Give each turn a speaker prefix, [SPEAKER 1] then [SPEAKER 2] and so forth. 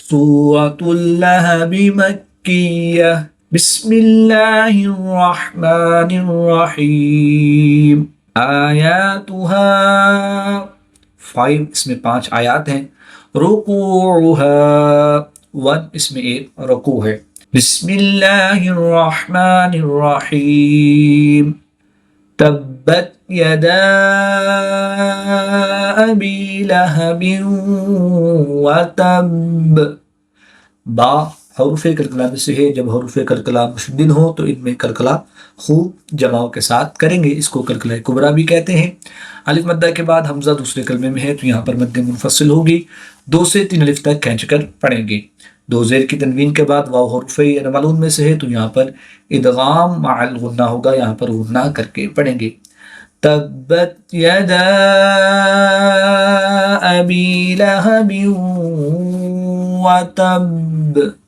[SPEAKER 1] سورة اللهب مكية بسم الله الرحمن الرحیم آیاتها 5 اس میں 5 آیات ہیں. رکوعها 1 اس میں 1 رکوع ہے. بسم اللہ الرحمن الرحیم تبت یدا ابی لہب وتب. با حروف کلکلا میں سے ہے. جب حروف کلکلا مشدد ہوں تو ان میں کلکلا خوب جماؤ کے ساتھ کریں گے. اس کو کلکلا کبرا بھی کہتے ہیں. الف مدہ کے بعد حمزہ دوسرے کلمے میں ہے تو یہاں پر مد منفصل ہوگی. 2 سے 3 الف تک کھینچ کر پڑھیں گے. 2 زیر کی تنوین کے بعد واو حروف معلوم میں سے ہے تو یہاں پر ادغام مع الغنہ ہوگا. یہاں پر غنہ کر کے پڑھیں گے. تبت یدا ابی لہب وتب.